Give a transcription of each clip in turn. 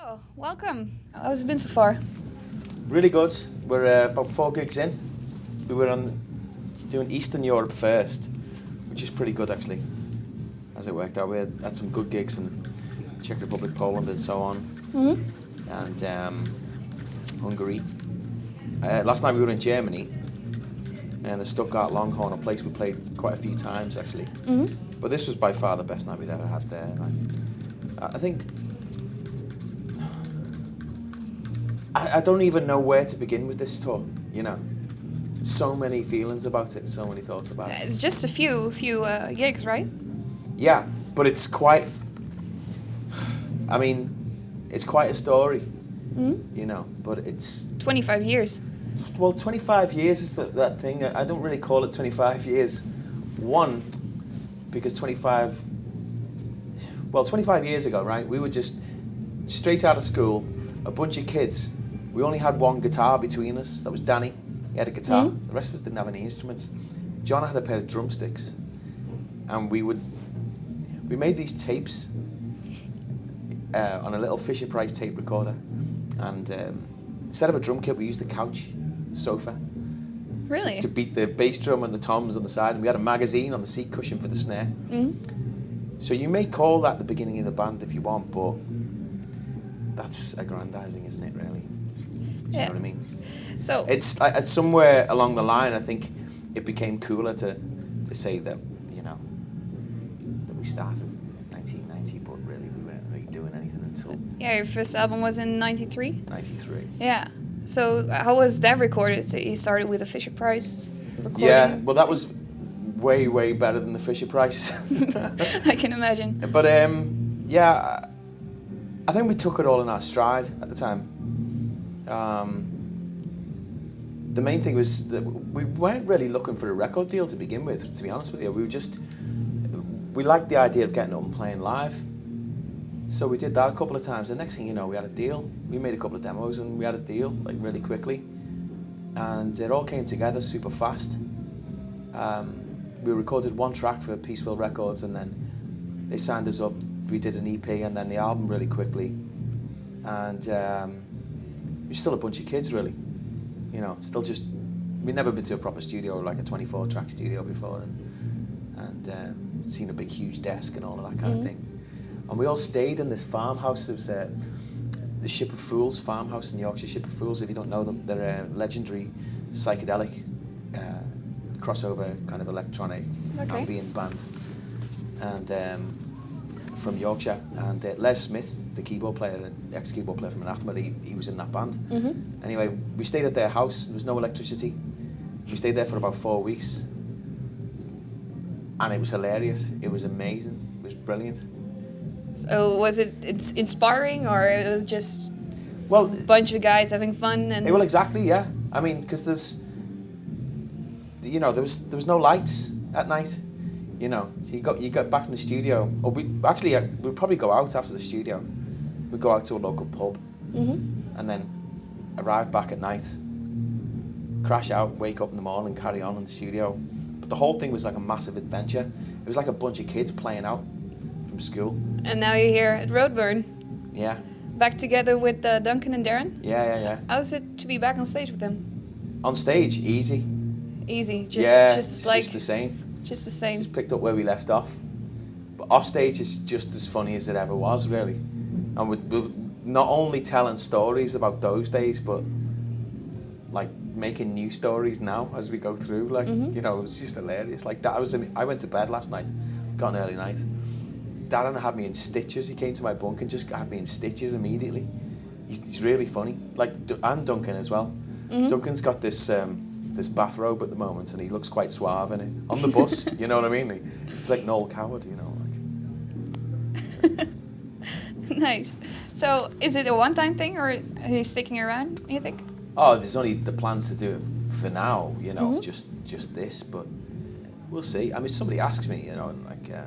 So, welcome. How's it been so far? Really good. We're about 4 gigs in. We were doing Eastern Europe first, which is pretty good actually, as it worked out. We had some good gigs in Czech Republic, Poland and so on, and Hungary. Last night we were in Germany, and the Stuttgart Longhorn, a place we played quite a few times actually. But this was by far the best night we'd ever had there. I think I don't even know where to begin with this tour, you know. So many feelings about it, so many thoughts about it. It's just a few gigs, right? Yeah, but it's quite, I mean, it's quite a story, you know, but it's... 25 years. Well, 25 years is that thing. I don't really call it 25 years. One, because 25 years ago, right, we were just straight out of school, a bunch of kids. We only had one guitar between us. That was Danny. He had a guitar. The rest of us didn't have any instruments. John had a pair of drumsticks. And we made these tapes on a little Fisher-Price tape recorder. And instead of a drum kit, we used the couch, the sofa. Really? To beat the bass drum and the toms on the side. And we had a magazine on the seat cushion for the snare. So you may call that the beginning of the band if you want, but that's aggrandizing, isn't it, really? Do you know what I mean? So it's somewhere along the line, I think it became cooler to say that, you know, that we started in 1990, but really we weren't really doing anything until... Yeah, your first album was in 93? 93. Yeah. So how was that recorded? So you started with a Fisher-Price recording? Yeah, well that was way, way better than the Fisher-Price. I can imagine. But yeah, I think we took it all in our stride at the time. The main thing was that we weren't really looking for a record deal to begin with, to be honest with you. We liked the idea of getting up and playing live. So we did that a couple of times. The next thing you know, we had a deal. We made a couple of demos and we had a deal, like really quickly. And it all came together super fast. We recorded one track for Peaceville Records and then they signed us up. We did an EP and then the album really quickly. And we're still a bunch of kids, really. You know, still just... We'd never been to a proper studio, like a 24-track studio before, and seen a big, huge desk and all of that kind of thing. And we all stayed in this farmhouse. It was the Ship of Fools farmhouse in Yorkshire. Ship of Fools, if you don't know them, they're a legendary psychedelic crossover kind of electronic ambient band. And from Yorkshire, and Les Smith, the keyboard player, the ex-keyboard player from Anathema, he was in that band. Anyway, we stayed at their house. There was no electricity. We stayed there for about 4 weeks, and it was hilarious. It was amazing. It was brilliant. So was it inspiring, or it was just a bunch of guys having fun? And well, exactly, yeah. I mean, because there was no lights at night. You know, so you got back from the studio, or we'd probably go out after the studio. We'd go out to a local pub, and then arrive back at night, crash out, wake up in the morning, carry on in the studio. But the whole thing was like a massive adventure. It was like a bunch of kids playing out from school. And now you're here at Roadburn. Yeah. Back together with Duncan and Darren? Yeah. How's it to be back on stage with them? On stage, easy. Easy, just the same. Just the same. Just picked up where we left off. But off stage is just as funny as it ever was, really. And we're not only telling stories about those days, but like making new stories now as we go through. Like, you know, it was just hilarious. Like that, I went to bed last night, got an early night. Darren had me in stitches. He came to my bunk and just had me in stitches immediately. He's really funny. Like, and Duncan as well. Duncan's got this bathrobe at the moment, and he looks quite suave in it on the bus. You know what I mean? He's like Noel Coward, you know. Like. Nice. So, is it a one-time thing, or are you sticking around? You think? Oh, there's only the plans to do it for now. You know, just this, but we'll see. I mean, somebody asks me, you know, like, do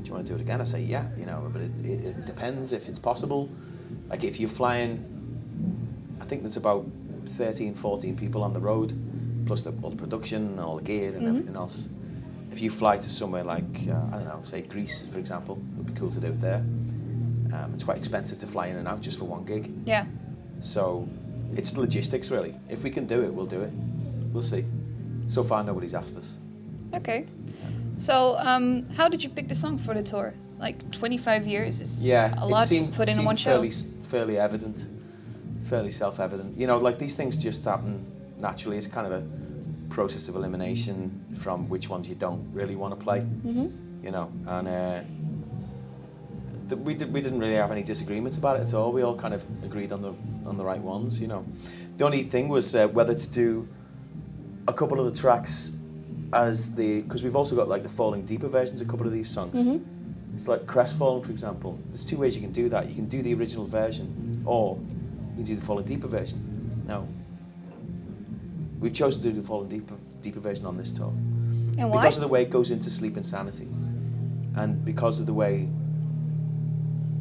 you want to do it again? I say, yeah, you know, but it depends if it's possible. Like, if you're flying, I think there's about 13, 14 people on the road, plus all the production, all the gear and everything else. If you fly to somewhere like, I don't know, say Greece, for example, it would be cool to do it there. It's quite expensive to fly in and out just for one gig. Yeah. So it's logistics really. If we can do it, we'll do it. We'll see. So far, nobody's asked us. Okay. So how did you pick the songs for the tour? Like 25 years is a lot to put in one show. Fairly evident, fairly self-evident. You know, like these things just happen naturally. It's kind of a process of elimination from which ones you don't really want to play. You know, and we didn't really have any disagreements about it at all. We all kind of agreed on the right ones. You know, the only thing was whether to do a couple of the tracks because we've also got like the Falling Deeper versions of a couple of these songs. It's like Crestfallen, for example. There's two ways you can do that. You can do the original version, or you can do the Falling Deeper version. Now, we've chosen to do the Falling Deeper version on this tour. And why? Because of the way it goes into Sleep Insanity, and because of the way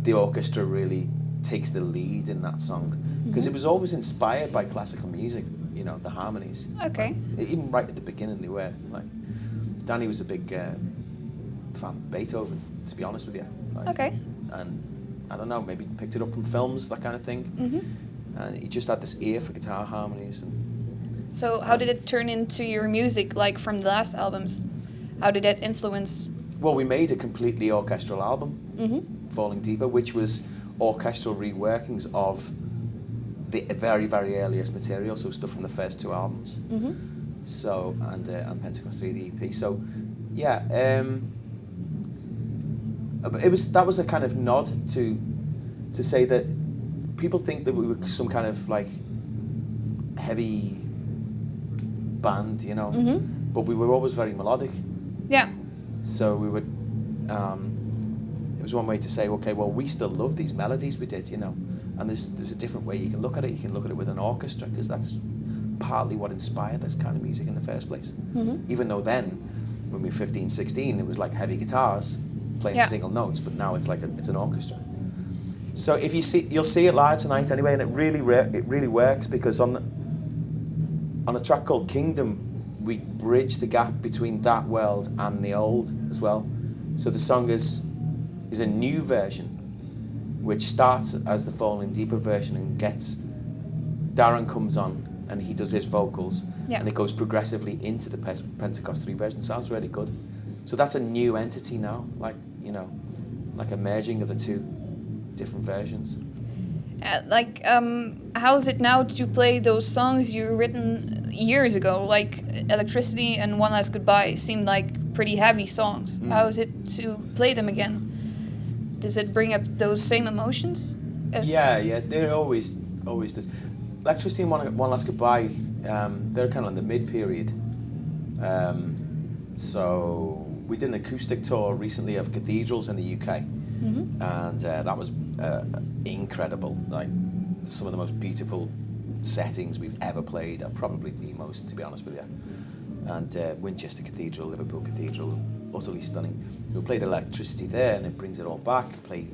the orchestra really takes the lead in that song. Because it was always inspired by classical music, you know, the harmonies. Okay. Even right at the beginning they were. Like, Danny was a big fan of Beethoven, to be honest with you. Like, Okay. And I don't know, maybe picked it up from films, that kind of thing. And he just had this ear for guitar harmonies. So how did it turn into your music, like from the last albums? How did that influence? Well, we made a completely orchestral album, Falling Deeper, which was orchestral reworkings of the very, very earliest material, so stuff from the first two albums. So, and Pentecost 3, the EP. So, yeah, that was a kind of nod to say that people think that we were some kind of like heavy band, you know, but we were always very melodic. Yeah. So we would, it was one way to say, okay, well, we still love these melodies we did, you know, and there's a different way you can look at it. You can look at it with an orchestra, because that's partly what inspired this kind of music in the first place. Even though then, when we were 15, 16, it was like heavy guitars playing single notes, but now it's like it's an orchestra. So if you'll see it live tonight anyway, and it really works, because on a track called Kingdom, we bridge the gap between that world and the old as well. So the song is a new version, which starts as the Falling Deeper version and Darren comes on and he does his vocals, and it goes progressively into the Pentecost 3 version. Sounds really good. So that's a new entity now, like, you know, like a merging of the two different versions. How is it now to play those songs you written years ago? Like Electricity and One Last Goodbye seemed like pretty heavy songs. How is it to play them again? Does it bring up those same emotions? Yeah, it always does. Electricity and One Last Goodbye, they're kind of in the mid-period. So we did an acoustic tour recently of cathedrals in the UK, and that was incredible. Like, some of the most beautiful settings we've ever played, and probably the most, to be honest with you. And Winchester Cathedral, Liverpool Cathedral, utterly stunning. So we played Electricity there, and it brings it all back. Play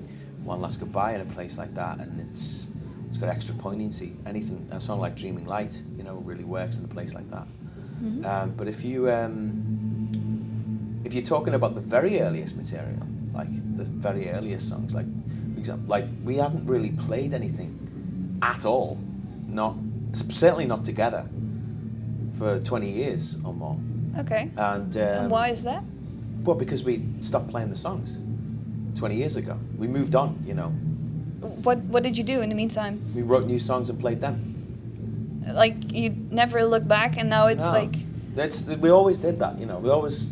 One Last Goodbye in a place like that, and it's got extra poignancy. A song like Dreaming Light, you know, really works in a place like that. But if you're talking about the very earliest material, like the very earliest songs, like, for example, like we hadn't really played anything at all, certainly not together, for 20 years or more. Okay. And why is that? Well, because we stopped playing the songs 20 years ago. We moved on, you know. What did you do in the meantime? We wrote new songs and played them. Like, you never look back, and now it's like... We always did that, you know. We always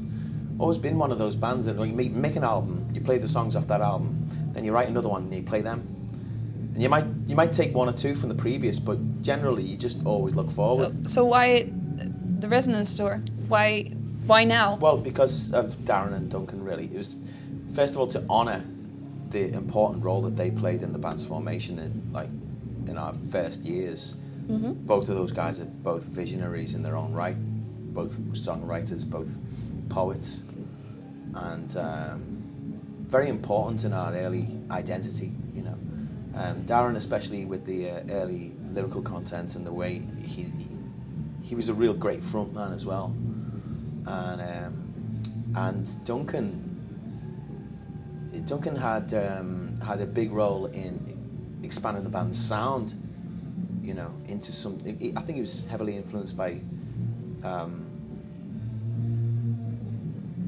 been one of those bands that, when you make an album, you play the songs off that album, then you write another one and you play them. And you might take one or two from the previous, but generally you just always look forward. So why the Resonance tour? Why now? Well, because of Darren and Duncan, really. It was, first of all, to honour the important role that they played in the band's formation in our first years. Both of those guys are both visionaries in their own right, both songwriters, both poets, and very important in our early identity, you know. Darren, especially with the early lyrical content and the way he was a real great frontman as well, and Duncan, Duncan had a big role in expanding the band's sound, you know, into some. I think he was heavily influenced by a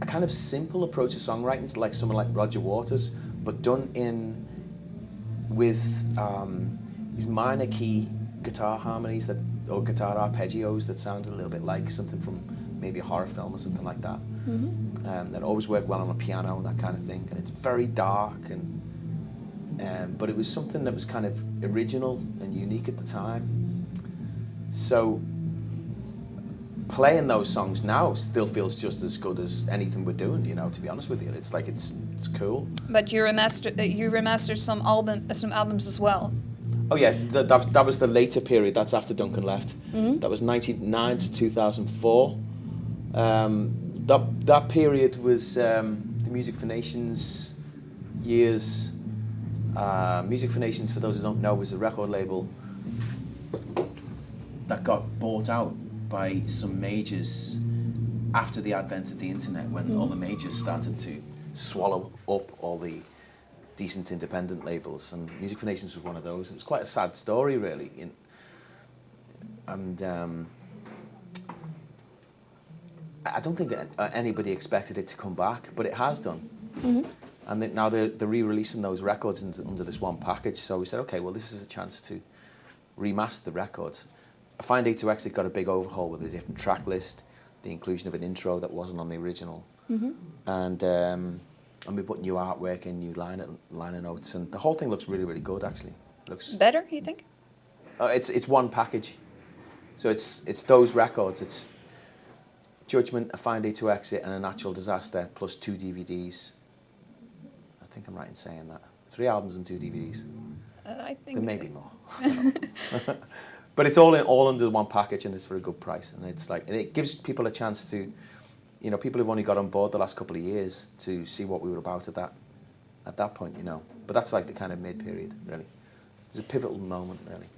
kind of simple approach to songwriting, like someone like Roger Waters, but done with these minor key guitar harmonies or guitar arpeggios that sounded a little bit like something from maybe a horror film or something like that. That always worked well on a piano and that kind of thing. And it's very dark, but it was something that was kind of original and unique at the time. So playing those songs now still feels just as good as anything we're doing, you know, to be honest with you. It's like it's cool. But you remastered some albums as well. Oh yeah, that was the later period. That's after Duncan left. That was 1999 to 2004. That period was the Music for Nations years. Music for Nations, for those who don't know, was a record label that got bought out by some majors after the advent of the internet, when all the majors started to swallow up all the decent independent labels, and Music for Nations was one of those. It was quite a sad story, really, and I don't think anybody expected it to come back, but it has done. And now they're re-releasing those records under this one package. So we said, okay, well, this is a chance to remaster the records. Find A2X, it got a big overhaul with a different track list, the inclusion of an intro that wasn't on the original, and we put new artwork in, new liner notes, and the whole thing looks really, really good. Actually, looks better. You think? It's one package, so it's those records. It's Judgment, A Fine Day to Exit, and A Natural Disaster, plus 2 DVDs. I think I'm right in saying that. 3 albums and 2 DVDs. I think there may be more. But it's all under one package, and it's for a good price. And it's like, and it gives people a chance to, you know, people who've only got on board the last couple of years to see what we were about at that point, you know. But that's like the kind of mid-period, really. It was a pivotal moment, really.